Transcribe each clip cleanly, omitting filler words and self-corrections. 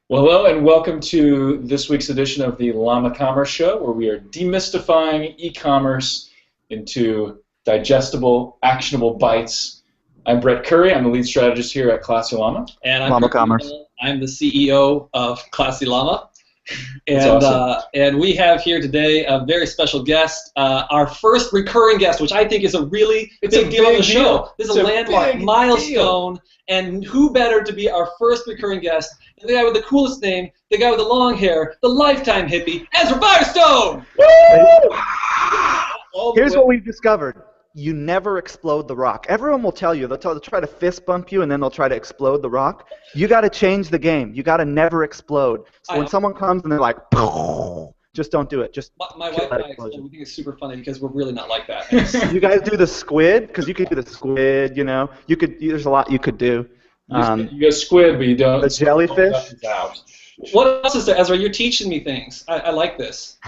Well, hello and welcome to this week's edition of the Llama Commerce Show, where we are demystifying e-commerce into digestible, actionable bites. I'm Brett Curry. I'm the lead strategist here at Classy Llama. And I'm Llama Commerce. I'm the CEO of Classy Llama. That's awesome. And we have here today a very special guest, our first recurring guest, which I think is a really big deal on the show. This is a landmark milestone, and who better to be our first recurring guest than the guy with the coolest name, the guy with the long hair, the lifetime hippie, Ezra Firestone! Woo! Here's what we've discovered. You never explode the rock. Everyone will tell you. They'll try to fist bump you, and then they'll try to explode the rock. You got to change the game. You got to never explode. So when someone comes and they're like, just don't do it. Just my wife and I explode. We think it's super funny because we're really not like that. You guys do the squid? Because you could do the squid, you know. There's a lot you could do. You go squid, but you don't. The jellyfish? What else is there, Ezra? You're teaching me things. I like this.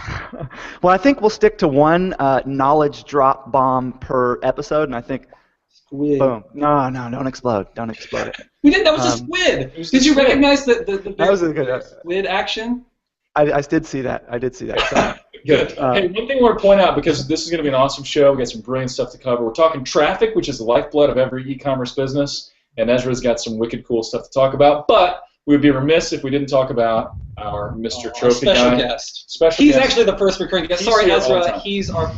Well, I think we'll stick to one knowledge drop bomb per episode, and I think, squid. Boom. No, don't explode. Don't explode it. We didn't. That was a squid. Did you recognize the that was a good squid action? I did see that. I did see that. Good. Hey, one thing I want to point out, because this is going to be an awesome show, we got some brilliant stuff to cover. We're talking traffic, which is the lifeblood of every e-commerce business, and Ezra's got some wicked cool stuff to talk about, but we would be remiss if we didn't talk about our Mr. Trophy special guy. Guest. Special He's guest. Actually the first recurring guest. He's Sorry, here all the Ezra. time. He's our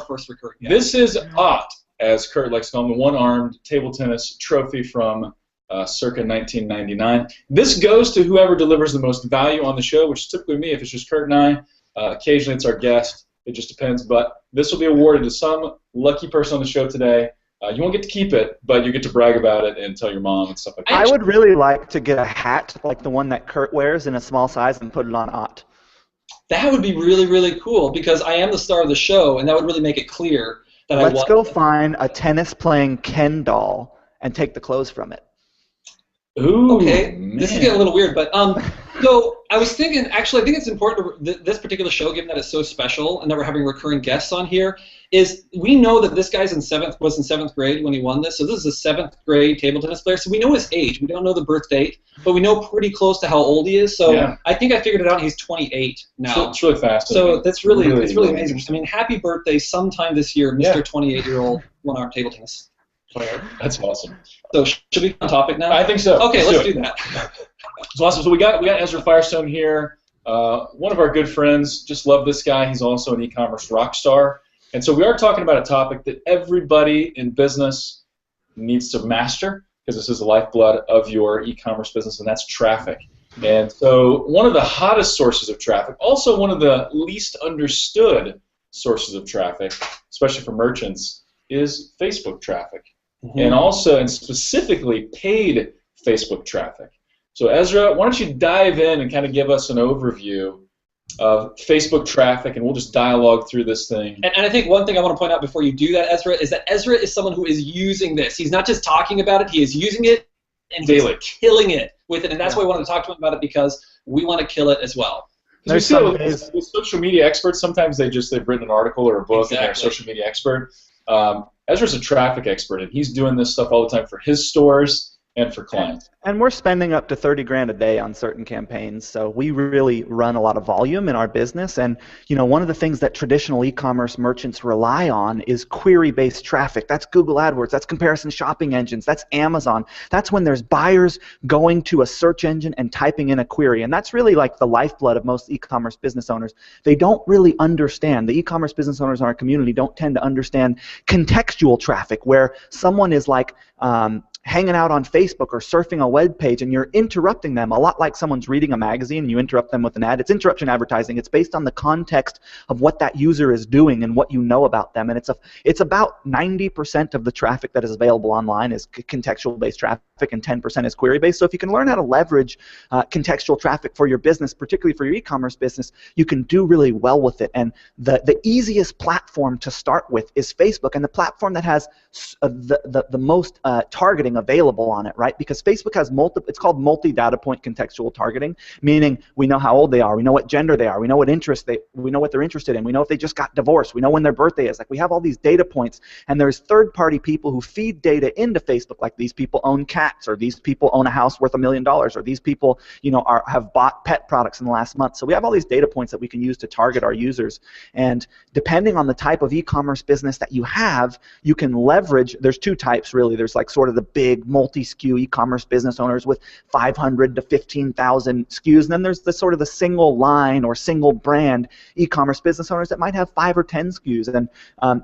first recurring guest. This is Ott, as Kurt likes to call him, the one-armed table tennis trophy from circa 1999. This goes to whoever delivers the most value on the show, which is typically me if it's just Kurt and I. Occasionally it's our guest. It just depends. But this will be awarded to some lucky person on the show today. You won't get to keep it, but you get to brag about it and tell your mom and stuff like that. I would really like to get a hat like the one that Kurt wears in a small size and put it on Ott. That would be really, really cool because I am the star of the show, and that would really make it clear that Let's go find a tennis-playing Ken doll and take the clothes from it. Ooh, okay, man. This is getting a little weird, but so I was thinking, actually, I think it's important to this particular show, given that it's so special and that we're having recurring guests on here, is we know that this guy's was in seventh grade when he won this, so this is a 7th grade table tennis player, so we know his age. We don't know the birth date, but we know pretty close to how old he is, so yeah. I think I figured it out, he's 28 now. It's really fast. So that's really amazing. I mean, happy birthday sometime this year, Mr. 28-year-old one-arm table tennis player. That's awesome. So should we on topic now? I think so. Okay, let's do that. It's awesome. So we got Ezra Firestone here, one of our good friends. Just love this guy. He's also an e-commerce rock star. And so we are talking about a topic that everybody in business needs to master, because this is the lifeblood of your e-commerce business, and that's traffic. And so one of the hottest sources of traffic, also one of the least understood sources of traffic, especially for merchants, is Facebook traffic. Mm-hmm. And specifically paid Facebook traffic. So Ezra, why don't you dive in and kind of give us an overview of Facebook traffic, and we'll just dialogue through this thing. And I think one thing I want to point out before you do that, Ezra, is that Ezra is someone who is using this. He's not just talking about it, he is using it, and daily. He's killing it with it, and that's why we wanted to talk to him about it, because we want to kill it as well. Because we see with social media experts, sometimes they've written an article or a book, and they're a social media expert. Ezra's a traffic expert, and he's doing this stuff all the time for his stores and for clients. And we're spending up to 30 grand a day on certain campaigns, so we really run a lot of volume in our business. And one of the things that traditional e-commerce merchants rely on is query-based traffic. That's Google AdWords, that's comparison shopping engines, that's Amazon. That's when there's buyers going to a search engine and typing in a query, and that's really like the lifeblood of most e-commerce business owners. They don't really understand, the e-commerce business owners in our community don't tend to understand contextual traffic, where someone is like hanging out on Facebook or surfing a web page, and you're interrupting them a lot like someone's reading a magazine and you interrupt them with an ad. It's interruption advertising. It's based on the context of what that user is doing and what you know about them. And it's about 90% of the traffic that is available online is contextual-based traffic, and 10% is query-based. So if you can learn how to leverage contextual traffic for your business, particularly for your e-commerce business, you can do really well with it. And the easiest platform to start with is Facebook, and the platform that has the most targeting targeting available on it, right? Because Facebook has it's called multi-data point contextual targeting, meaning we know how old they are, we know what gender they are, we know what we know what they're interested in, we know if they just got divorced, we know when their birthday is. Like, we have all these data points, and there's third-party people who feed data into Facebook, like these people own cats, or these people own a house worth $1 million, or these people, you know, have bought pet products in the last month. So we have all these data points that we can use to target our users, and depending on the type of e-commerce business that you have, you can leverage. There's two types really. There's like sort of the big multi-SKU e-commerce business owners with 500 to 15,000 SKUs, and then there's the sort of the single line or single brand e-commerce business owners that might have 5 or 10 SKUs, and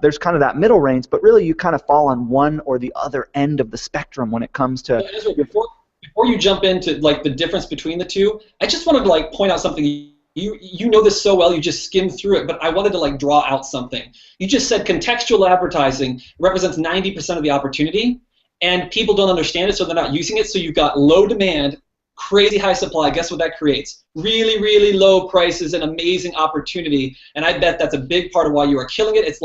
there's kind of that middle range, but really you kind of fall on one or the other end of the spectrum when it comes to. Ezra, before you jump into like the difference between the two, I just wanted to like point out something. You know this so well, you just skimmed through it, but I wanted to like draw out something. You just said contextual advertising represents 90% of the opportunity, and people don't understand it, so they're not using it. So you've got low demand, crazy high supply. Guess what that creates? Really, really low prices and amazing opportunity. And I bet that's a big part of why you are killing it. It's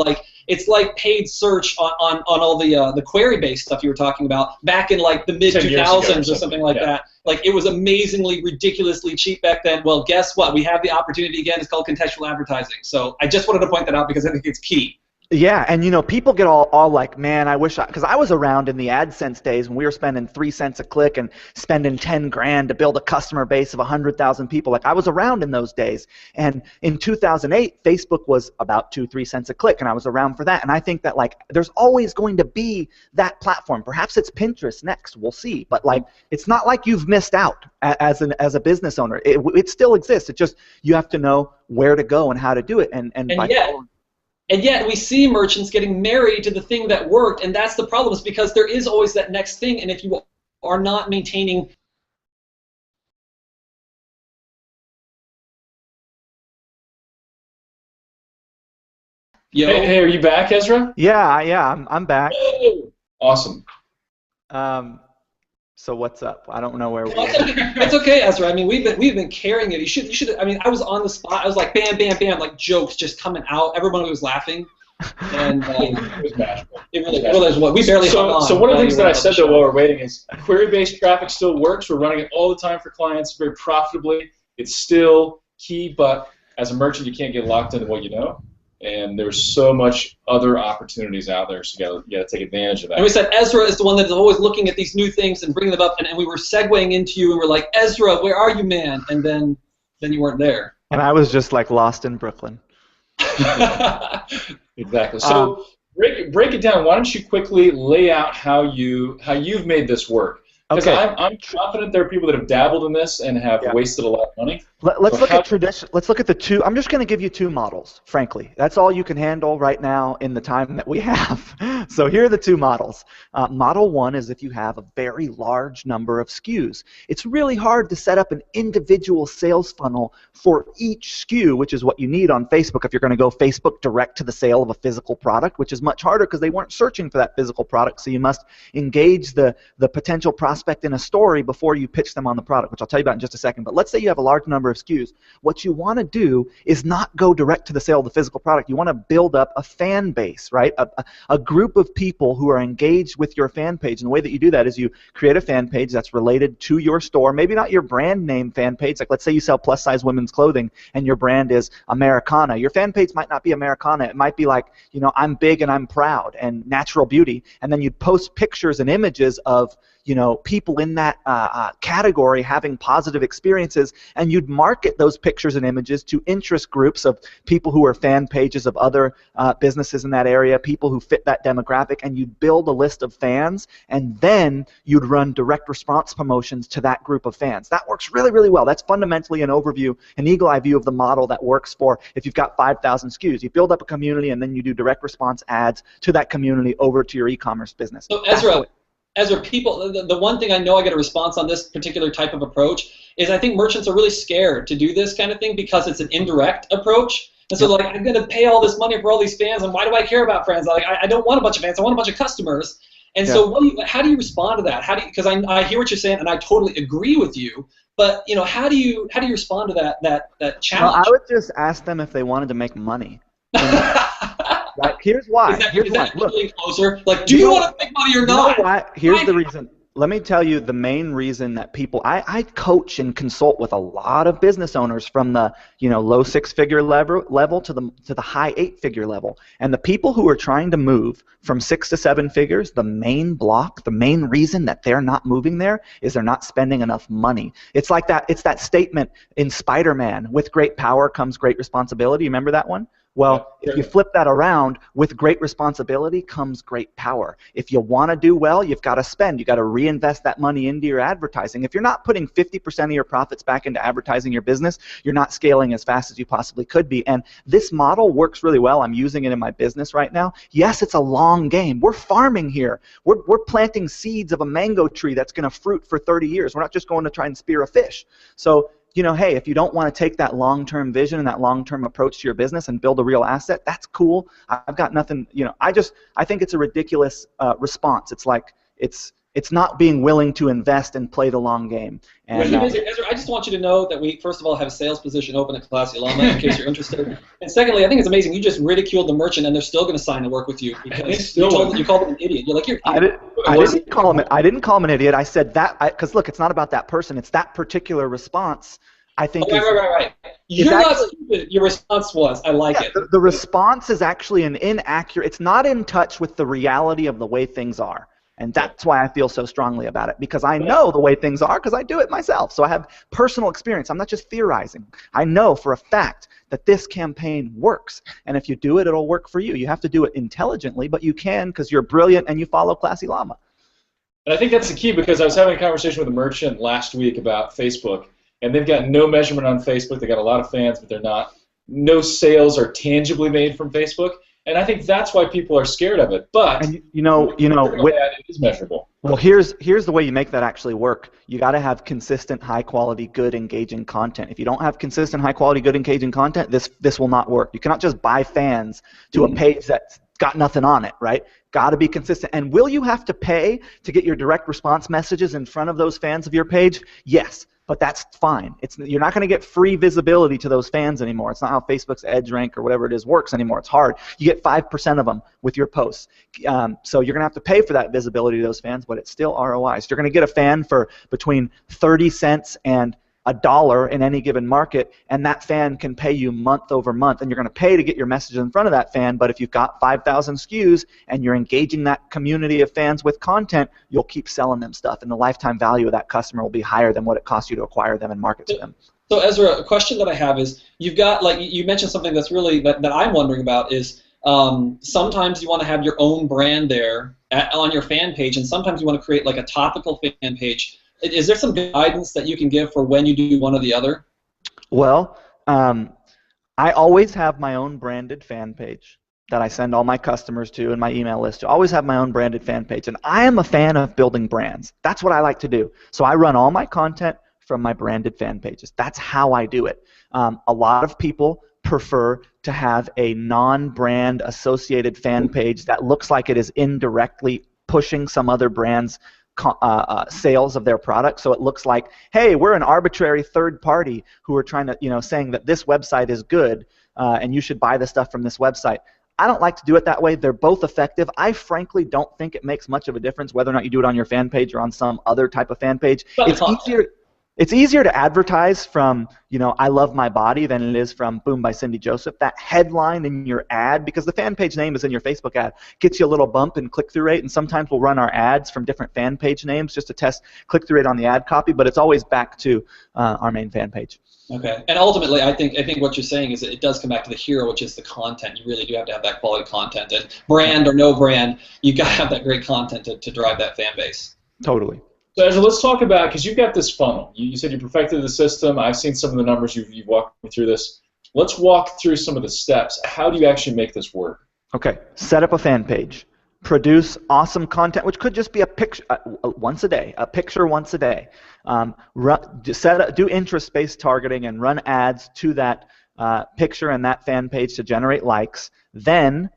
like paid search on all the query-based stuff you were talking about back in like the mid-2000s or something like that. Like, it was amazingly, ridiculously cheap back then. Well, guess what? We have the opportunity again. It's called contextual advertising. So I just wanted to point that out because I think it's key. Yeah, and you know, people get all like, man, I wish because I was around in the AdSense days when we were spending 3 cents a click and spending 10 grand to build a customer base of 100,000 people. Like, I was around in those days, and in 2008, Facebook was about 2-3 cents a click, and I was around for that. And I think that like there's always going to be that platform. Perhaps it's Pinterest next, we'll see. But like, it's not like you've missed out as a business owner. It still exists. It just, you have to know where to go and how to do it. And yet we see merchants getting married to the thing that worked, and that's the problem, is because there is always that next thing, and if you are not maintaining. Hey, are you back, Ezra? Yeah, I'm back. Oh, awesome. So what's up? I don't know where we are. It's okay, Ezra. I mean, we've been carrying it. You should. I mean, I was on the spot. I was like, bam, bam, bam, like jokes just coming out. Everyone was laughing, and it was magical. It really was. We barely hung on. So one of the things that I said though while we're waiting is query-based traffic still works. We're running it all the time for clients very profitably. It's still key, but as a merchant, you can't get locked into what you know. And there's so much other opportunities out there, so you got to take advantage of that. And we said Ezra is the one that is always looking at these new things and bringing them up, and we were segueing into you, and we're like, Ezra, where are you, man? And then you weren't there. And I was just like lost in Brooklyn. Exactly. So break it down. Why don't you quickly lay out how you've made this work? Because I'm confident there are people that have dabbled in this and have wasted a lot of money. Let's look at the two. I'm just going to give you two models, frankly. That's all you can handle right now in the time that we have. So here are the two models. Model one is if you have a very large number of SKUs. It's really hard to set up an individual sales funnel for each SKU, which is what you need on Facebook if you're going to go Facebook direct to the sale of a physical product, which is much harder because they weren't searching for that physical product. So you must engage the potential prospect in a story before you pitch them on the product, which I'll tell you about in just a second. But let's say you have a large number of SKUs. What you want to do is not go direct to the sale of the physical product. You want to build up a fan base, right? A group of people who are engaged with your fan page. And the way that you do that is you create a fan page that's related to your store, maybe not your brand name fan page. Like, let's say you sell plus-size women's clothing and your brand is Americana. Your fan page might not be Americana. It might be like, you know, I'm big and I'm proud and natural beauty. And then you'd post pictures and images of, you know, people in that category having positive experiences, and you'd market those pictures and images to interest groups of people who are fan pages of other businesses in that area, people who fit that demographic, and you'd build a list of fans, and then you'd run direct response promotions to that group of fans. That works really, really well. That's fundamentally an overview, an eagle-eye view of the model that works for if you've got 5,000 SKUs. You build up a community, and then you do direct response ads to that community over to your e-commerce business. So Ezra, people, the one thing I know I get a response on this particular type of approach is I think merchants are really scared to do this kind of thing because it's an indirect approach. And so, like, I'm going to pay all this money for all these fans, and why do I care about fans? Like, I don't want a bunch of fans. I want a bunch of customers. And so, how do you respond to that? Because I hear what you're saying, and I totally agree with you. But you know, how do you respond to that challenge? Well, I would just ask them if they wanted to make money. Right? Here's why. Is that Look, closer? Like, do you want to make money or not? Here's the reason. let me tell you the main reason that people, I coach and consult with a lot of business owners from the low six-figure level to the high eight-figure level, and the people who are trying to move from 6 to 7 figures, the main block, the main reason that they're not moving there is they're not spending enough money. It's like that. It's that statement in Spider-Man: "With great power comes great responsibility." Remember that one? Well, if you flip that around, with great responsibility comes great power. If you want to do well, you've got to spend. You've got to reinvest that money into your advertising. If you're not putting 50% of your profits back into advertising your business, you're not scaling as fast as you possibly could be. And this model works really well. I'm using it in my business right now. Yes, it's a long game. We're farming here. We're planting seeds of a mango tree that's going to fruit for 30 years. We're not just going to try and spear a fish. So, hey, if you don't want to take that long-term vision and that long-term approach to your business and build a real asset, that's cool. I've got nothing, I think it's a ridiculous response. It's like it's not being willing to invest and play the long game. And, Ezra, I just want you to know that we, first of all, have a sales position open at Classy Llama in case you're interested. And secondly, I think it's amazing. You just ridiculed the merchant, and they're still going to sign to work with you because you called them an idiot. You're like, you're an idiot. I didn't call him an idiot. I said that because look, it's not about that person. It's that particular response. I think right. You're not stupid. Your response was, I like it. The response is actually an inaccurate. It's not in touch with the reality of the way things are. And that's why I feel so strongly about it, because I know the way things are because I do it myself. So I have personal experience. I'm not just theorizing. I know for a fact that this campaign works. And if you do it, it'll work for you. You have to do it intelligently, but you can because you're brilliant and you follow Classy Llama. And I think that's the key, because I was having a conversation with a merchant last week about Facebook, and they've got no measurement on Facebook. They got a lot of fans, but no sales are tangibly made from Facebook. And I think that's why people are scared of it. But and it is measurable. Well, here's the way you make that actually work. You got to have consistent, high quality, good, engaging content. If you don't have consistent, high quality, good, engaging content, this will not work. You cannot just buy fans to a page that's got nothing on it, right? Got to be consistent. And will you have to pay to get your direct response messages in front of those fans of your page? Yes. But that's fine. You're not going to get free visibility to those fans anymore. It's not how Facebook's EdgeRank or whatever it is works anymore. It's hard. You get 5% of them with your posts. So you're going to have to pay for that visibility to those fans, but it's still ROI. So you're going to get a fan for between 30 cents and $1 in any given market, and that fan can pay you month over month, and you're going to pay to get your message in front of that fan. But if you've got 5,000 SKUs and you're engaging that community of fans with content, you'll keep selling them stuff, and the lifetime value of that customer will be higher than what it costs you to acquire them and market to them. So Ezra, a question that I have is, you've got, like you mentioned something that's really that I'm wondering about is sometimes you want to have your own brand there on your fan page, and sometimes you want to create like a topical fan page. Is there some guidance that you can give for when you do one or the other? Well, I always have my own branded fan page that I send all my customers to and my email list. I always have my own branded fan page, and I am a fan of building brands. That's what I like to do. So I run all my content from my branded fan pages. That's how I do it. A lot of people prefer to have a non-brand associated fan page that looks like it is indirectly pushing some other brand's sales of their product, so it looks like, hey, we're an arbitrary third party who are trying to, saying that this website is good and you should buy the stuff from this website. I don't like to do it that way. They're both effective. I frankly don't think it makes much of a difference whether or not you do it on your fan page or on some other type of fan page. It's easier to advertise from, I love my body than it is from Boom by Cindy Joseph. That headline in your ad, because the fan page name is in your Facebook ad, gets you a little bump in click-through rate, and sometimes we'll run our ads from different fan page names just to test click-through rate on the ad copy, but it's always back to our main fan page. Okay, and ultimately, I think what you're saying is that it does come back to the hero, which is the content. You really do have to have that quality content, and brand or no brand, you've got to have that great content to drive that fan base. Totally. So Ezra, let's talk about, because you've got this funnel. You said you perfected the system. I've seen some of the numbers. You've walked me through this. Let's walk through some of the steps. How do you actually make this work? Okay. Set up a fan page. Produce awesome content, which could just be a picture once a day, a picture once a day. Do interest-based targeting and run ads to that picture and that fan page to generate likes. Then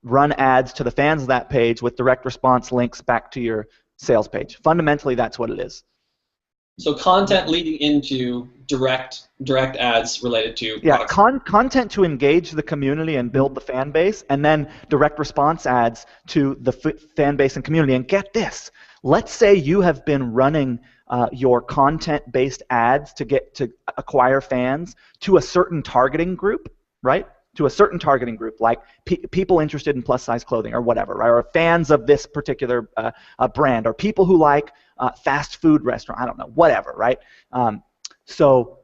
run ads to the fans of that page with direct response links back to your sales page. Fundamentally, that's what it is. So content leading into direct ads related to products. Content to engage the community and build the fan base, and then direct response ads to the fan base and community. And get this, Let's say you have been running your content-based ads to acquire fans to a certain targeting group, right? To a certain targeting group, like people interested in plus-size clothing or whatever, right? Or fans of this particular brand, or people who like fast food restaurant, I don't know, whatever, right? So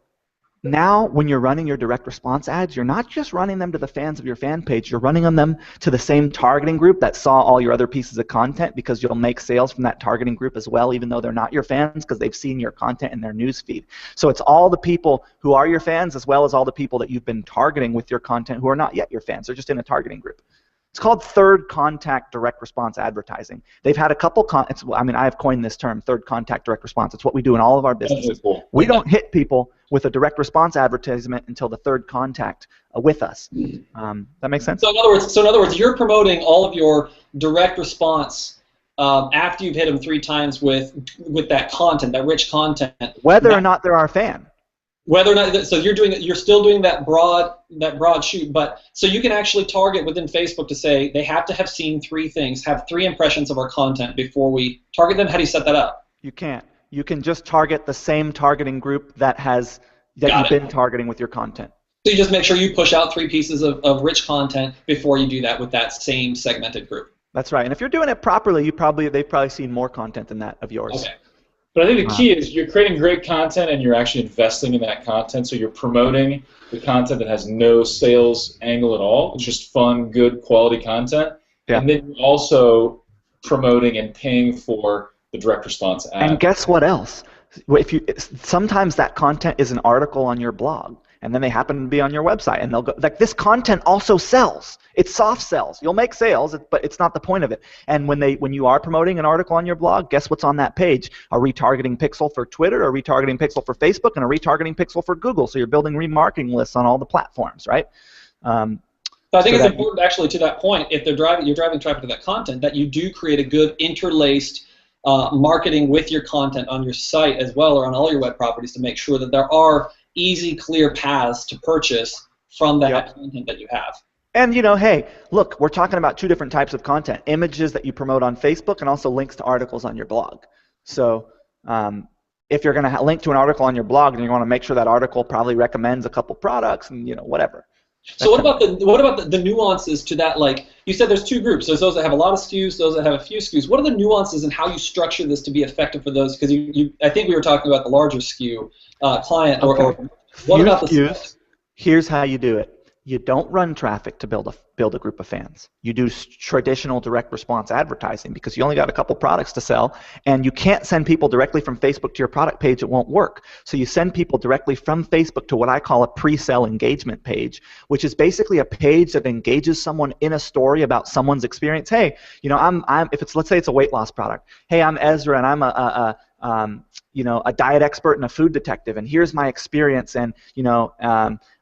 now when you're running your direct response ads, you're not just running them to the fans of your fan page, you're running them to the same targeting group that saw all your other pieces of content, because you'll make sales from that targeting group as well, even though they're not your fans, because they've seen your content in their news feed. So it's all the people who are your fans as well as all the people that you've been targeting with your content who are not yet your fans. They're just in a targeting group. It's called third contact direct response advertising. They've had a couple, I mean, I have coined this term, third contact direct response. It's what we do in all of our businesses. Cool. We don't hit people with a direct response advertisement until the third contact with us. That makes sense? So in other words, you're promoting all of your direct response after you've hit them 3 times with that content, that rich content. Whether or not they're our fan. Whether or not, so you're still doing that broad shoot, but so you can actually target within Facebook to say they have to have seen 3 things, have 3 impressions of our content before we target them. How do you set that up? You can't. You can just target the same targeting group that you've been targeting with your content. So you just make sure you push out 3 pieces of rich content before you do that with that same segmented group. That's right. And if you're doing it properly, they've probably seen more content than that of yours. Okay. But I think the key is you're creating great content and you're actually investing in that content. So you're promoting the content that has no sales angle at all. It's just fun, good, quality content. Yeah. And then you're also promoting and paying for the direct response ad. And guess what else? Sometimes that content is an article on your blog, and then they happen to be on your website, and they'll go like, this content also sells. It soft sells. You'll make sales, but it's not the point of it. And when you are promoting an article on your blog, guess what's on that page? A retargeting pixel for Twitter, a retargeting pixel for Facebook, and a retargeting pixel for Google. So you're building remarketing lists on all the platforms, right? So I think it's important, actually, to that point, if you're driving traffic to that content, that you do create a good interlaced marketing with your content on your site as well, or on all your web properties, to make sure that there are easy, clear paths to purchase from that content that you have. And hey, look, we're talking about 2 different types of content: images that you promote on Facebook, and also links to articles on your blog. So if you're going to link to an article on your blog, then you want to make sure that article probably recommends a couple products and whatever. So what about the nuances to that? Like you said, there's 2 groups. There's those that have a lot of SKUs, those that have a few SKUs. What are the nuances in how you structure this to be effective for those? Because I think we were talking about the larger SKU client. Okay. Or what about the SKUs? Here's how you do it. You don't run traffic to build a group of fans. You do traditional direct response advertising, because you only got a couple products to sell, and you can't send people directly from Facebook to your product page. It won't work. So you send people directly from Facebook to what I call a pre-sale engagement page, which is basically a page that engages someone in a story about someone's experience. Hey, let's say it's a weight loss product. Hey, I'm Ezra, and I'm a diet expert and a food detective, and here's my experience, and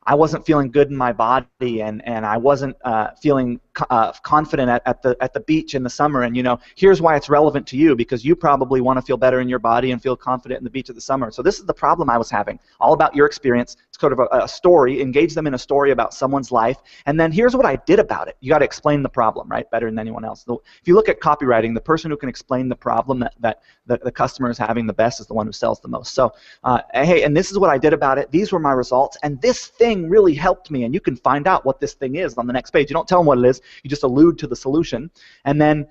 I wasn't feeling good in my body, and I wasn't feeling confident at the beach in the summer, and here's why it's relevant to you, because you probably want to feel better in your body and feel confident in the beach at the summer. So this is the problem I was having, all about your experience. It's sort of a story. Engage them in a story about someone's life, and then here's what I did about it. You got to explain the problem, right, better than anyone else. If you look at copywriting, the person who can explain the problem that the customer is having the best is the one who sells the most. So hey, and this is what I did about it. These were my results, and this thing really helped me. And you can find out what this thing is on the next page. You don't tell them what it is. You just allude to the solution. And then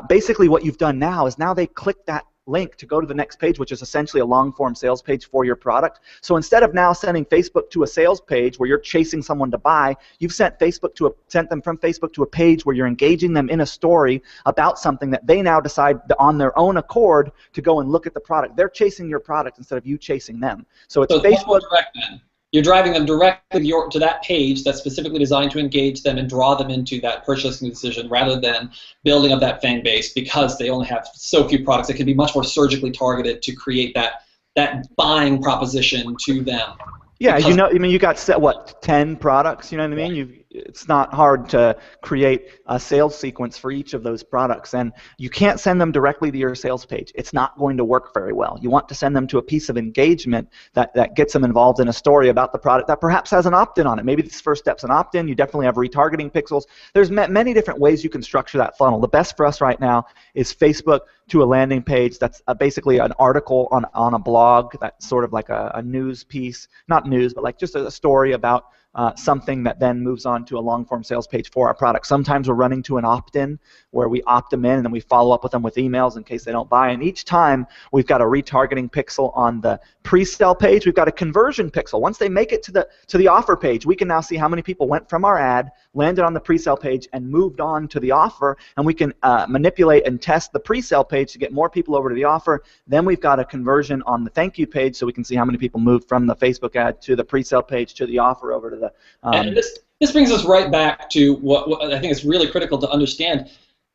basically what you've done now is they click that link to go to the next page, which is essentially a long-form sales page for your product. So instead of now sending Facebook to a sales page where you're chasing someone to buy, you've sent them from Facebook to a page where you're engaging them in a story about something that they now decide on their own accord to go and look at the product. They're chasing your product instead of you chasing them. So it's Facebook. Direct then. You're driving them directly to that page that's specifically designed to engage them and draw them into that purchasing decision, rather than building up that fan base because they only have so few products. It can be much more surgically targeted to create that buying proposition to them. Yeah, you got 10 products. You know what I mean? it's not hard to create a sales sequence for each of those products, and you can't send them directly to your sales page. It's not going to work very well. You want to send them to a piece of engagement that gets them involved in a story about the product that perhaps has an opt-in on it. Maybe this first step's an opt-in. You definitely have retargeting pixels. There's many different ways you can structure that funnel. The best for us right now is Facebook to a landing page that's basically an article on a blog that's sort of like a news piece, not news, but like just a story about something that then moves on to a long-form sales page for our product. Sometimes we're running to an opt-in where we opt them in and then we follow up with them with emails in case they don't buy. And each time we've got a retargeting pixel on the pre-sale page. We've got a conversion pixel. Once they make it to the offer page, we can now see how many people went from our ad, landed on the pre-sale page, and moved on to the offer. And we can manipulate and test the pre-sale page to get more people over to the offer. Then we've got a conversion on the thank you page so we can see how many people moved from the Facebook ad to the pre-sale page to the offer over to the and this brings us right back to what I think is really critical to understand,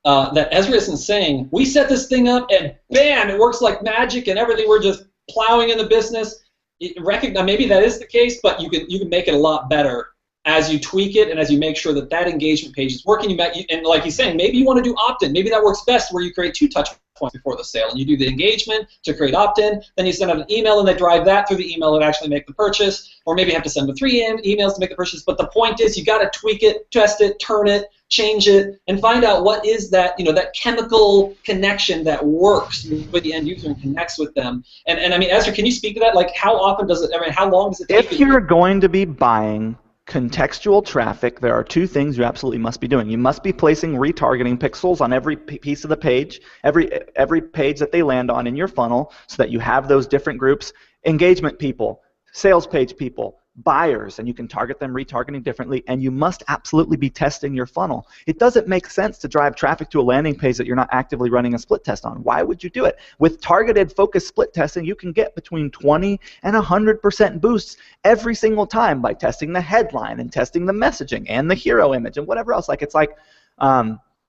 that Ezra isn't saying, we set this thing up and bam, it works like magic and everything, we're just plowing in the business. Maybe that is the case, but you can make it a lot better as you tweak it and as you make sure that that engagement page is working. And like he's saying, maybe you want to do opt-in. Maybe that works best where you create 2 touch points before the sale, and you do the engagement to create opt-in, then you send out an email and they drive that through the email and actually make the purchase, or maybe you have to send them 3 emails to make the purchase. But the point is, you got to tweak it, test it, turn it, change it, and find out what is that, that chemical connection that works with the end user and connects with them. And I mean, Ezra, can you speak to that? Like, how often does it? I mean, how long does it take? If you're going to be buying contextual traffic, there are 2 things you absolutely must be doing. You must be placing retargeting pixels on every piece of the page, every page that they land on in your funnel, so that you have those different groups: engagement people, sales page people, buyers, and you can target them retargeting differently. And you must absolutely be testing your funnel. It doesn't make sense to drive traffic to a landing page that you're not actively running a split test on. Why would you do it? With targeted focused split testing, you can get between 20 and 100% boosts every single time by testing the headline and testing the messaging and the hero image and whatever else.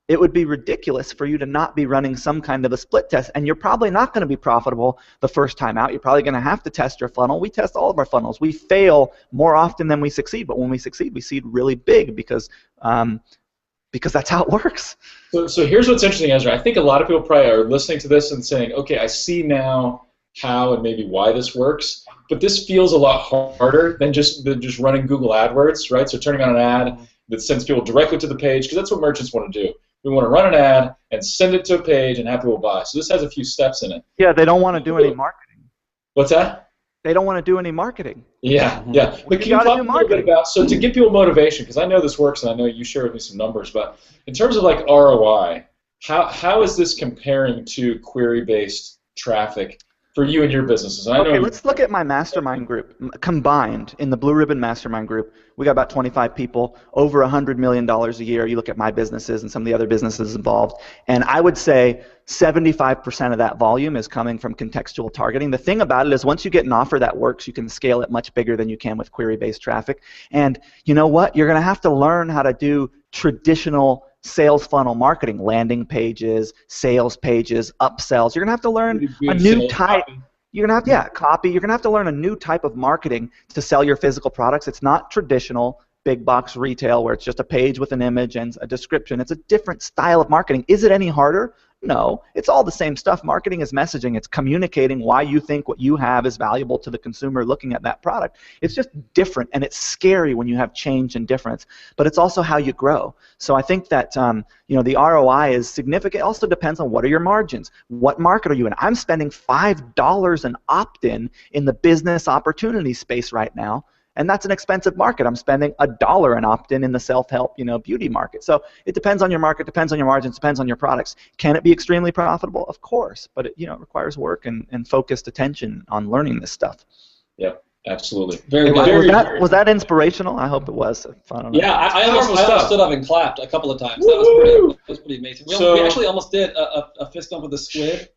It would be ridiculous for you to not be running some kind of a split test, and you're probably not going to be profitable the first time out. You're probably going to have to test your funnel. We test all of our funnels. We fail more often than we succeed, but when we succeed really big because that's how it works. So here's what's interesting, Ezra. I think a lot of people probably are listening to this and saying, okay, I see now how and maybe why this works, but this feels a lot harder than just running Google AdWords, right? So turning on an ad that sends people directly to the page, because that's what merchants want to do. We want to run an ad and send it to a page and have people buy. So this has a few steps in it. Yeah, they don't want to do any marketing. What's that? They don't want to do any marketing. Yeah. But can you talk a little bit about, so to give people motivation, because I know this works and I know you shared with me some numbers, but in terms of like ROI, how is this comparing to query-based traffic for you and your businesses? And okay, let's look at my mastermind group. Combined, in the Blue Ribbon Mastermind group, we got about 25 people, over $100 million a year. You look at my businesses and some of the other businesses involved, and I would say 75% of that volume is coming from contextual targeting. The thing about it is, once you get an offer that works, you can scale it much bigger than you can with query-based traffic. And you know what? You're going to have to learn how to do traditional sales funnel marketing, landing pages, sales pages, upsells. You're going to have to learn a new type. You're going to have copy. You're going to have to learn a new type of marketing to sell your physical products. It's not traditional big box retail where it's just a page with an image and a description. It's a different style of marketing. Is it any harder? No, it's all the same stuff. Marketing is messaging. It's communicating why you think what you have is valuable to the consumer looking at that product. It's just different, and it's scary when you have change and difference, but it's also how you grow. So I think that the ROI is significant. It also depends on what are your margins. What market are you in? I'm spending $5 an opt-in in the business opportunity space right now. And that's an expensive market. I'm spending $1 an opt-in in the self-help, beauty market. So it depends on your market, depends on your margins, depends on your products. Can it be extremely profitable? Of course, but it requires work and focused attention on learning this stuff. Yep, absolutely. Was that inspirational? I hope it was. I don't know. Yeah, I almost stood up and clapped a couple of times. That was pretty amazing. We actually almost did a fist bump with a squid.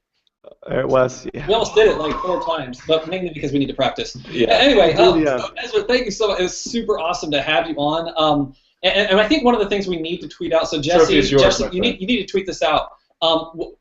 It was. Yeah. We almost did it like 4 times, but mainly because we need to practice. Yeah. Anyway, Ezra, thank you so much. It was super awesome to have you on. And I think one of the things we need to tweet out. So Jesse, you need to tweet this out.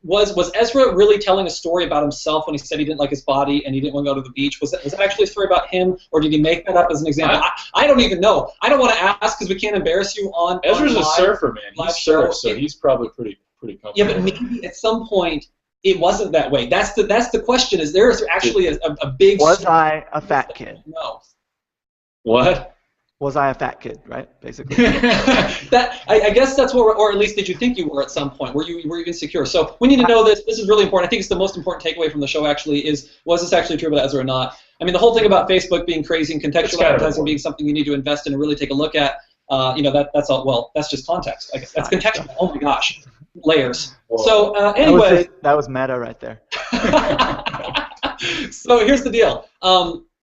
Was Ezra really telling a story about himself when he said he didn't like his body and he didn't want to go to the beach? Was that actually a story about him, or did he make that up as an example? I don't even know. I don't want to ask because we can't embarrass you on. Ezra's a surfer, man. He surfs, so he's probably pretty comfortable. Yeah, but maybe at some point it wasn't that way. That's the question. Is there actually a big? Was I a fat kid? No. What? Was I a fat kid, right? Basically. I guess that's what, or at least did you think you were at some point? Were you insecure? So we need to know this. This is really important. I think it's the most important takeaway from the show. Actually, was this actually true about Ezra or not? I mean, the whole thing about Facebook being crazy and contextual advertising being something you need to invest in and really take a look at. That's all. Well, that's just context. I guess that's contextual. Oh my gosh, layers. Whoa. So anyway, that was meta right there. So here's the deal.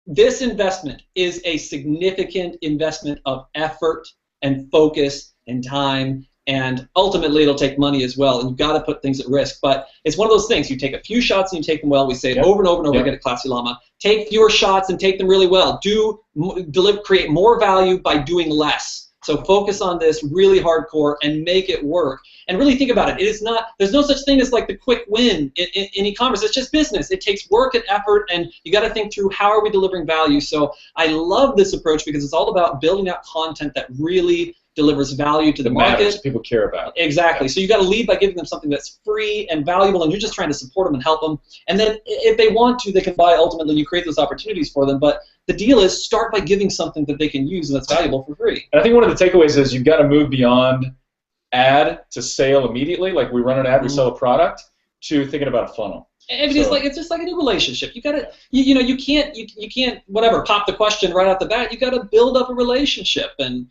This investment is a significant investment of effort and focus and time, and ultimately it'll take money as well, and you've got to put things at risk. But it's one of those things. You take a few shots and you take them well. We say it over and over and over again at Classy Llama. Take fewer shots and take them really well. Create more value by doing less. So focus on this really hardcore and make it work. And really think about it. There's no such thing as like the quick win in e-commerce. It's just business. It takes work and effort, and you got to think through how are we delivering value. So I love this approach because it's all about building out content that really delivers value to the market. Matters, people care about. Exactly. So you got to lead by giving them something that's free and valuable, and you're just trying to support them and help them. And then if they want to, they can buy. Ultimately, you create those opportunities for them. But the deal is start by giving something that they can use and that's valuable for free. And I think one of the takeaways is you've got to move beyond ad to sale immediately, like we run an ad, we sell a product, to thinking about a funnel. And it's just like a new relationship. You gotta, you can't whatever pop the question right off the bat. You gotta build up a relationship and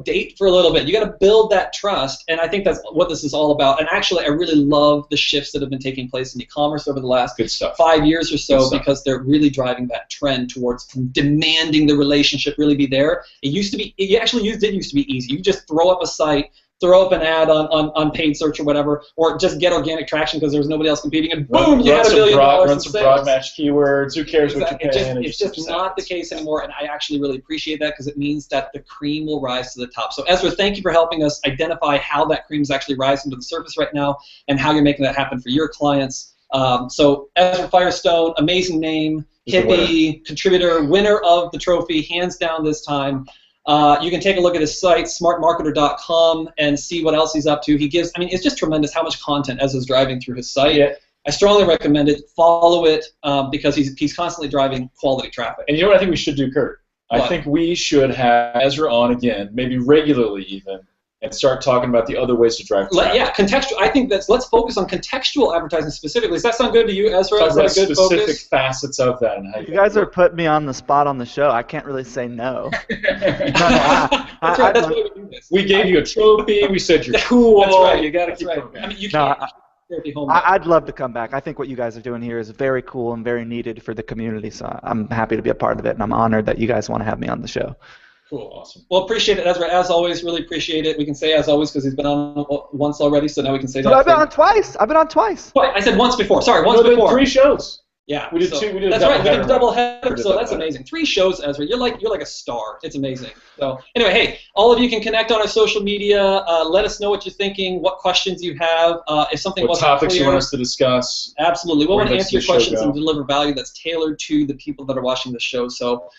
date for a little bit. You gotta build that trust, and I think that's what this is all about. And actually, I really love the shifts that have been taking place in e-commerce over the last 5 years or so because they're really driving that trend towards demanding the relationship really be there. It used to be, it did used to be easy. You just throw up a site, throw up an ad on paid search or whatever, or just get organic traction because there's nobody else competing, and boom, you had $1 million in sales. Run some broad match keywords. Who cares what you're paying? It's just not the case anymore, and I actually really appreciate that because it means that the cream will rise to the top. So Ezra, thank you for helping us identify how that cream is actually rising to the surface right now and how you're making that happen for your clients. So Ezra Firestone, amazing name, hippie, contributor, winner of the trophy, hands down this time. You can take a look at his site, smartmarketer.com, and see what else he's up to. It's just tremendous how much content Ezra's driving through his site. Yeah. I strongly recommend it. Follow it because he's constantly driving quality traffic. And you know what I think we should do, Kurt? I think we should have Ezra on again, maybe regularly even, and start talking about the other ways to drive traffic. Contextual. I think let's focus on contextual advertising specifically. Does that sound good to you, Ezra? Talk about Is that a good specific focus? facets of that. And how you guys are putting me on the spot on the show. I can't really say no. That's right. That's why we do this. We gave you a trophy. We said you're cool. That's right. You got to keep right. going. I mean, you can't. I'd love to come back. I think what you guys are doing here is very cool and very needed for the community. So I'm happy to be a part of it, and I'm honored that you guys want to have me on the show. Cool, awesome. Well, appreciate it, Ezra. As always, really appreciate it. We can say as always because he's been on once already, so now we can say that. But I've been on twice. I said once before. Sorry, once before. 3 shows. Yeah, we did two. We did that's right. We did a double header, so that's amazing. 3 shows, Ezra. You're like a star. It's amazing. So anyway, hey, all of you can connect on our social media. Let us know what you're thinking, what questions you have, if something wasn't clear. What topics you want us to discuss. Absolutely, we want to answer your questions and deliver value that's tailored to the people that are watching the show. So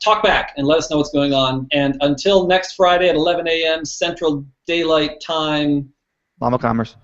talk back and let us know what's going on. And until next Friday at 11 a.m. Central Daylight Time. Llama Commerce.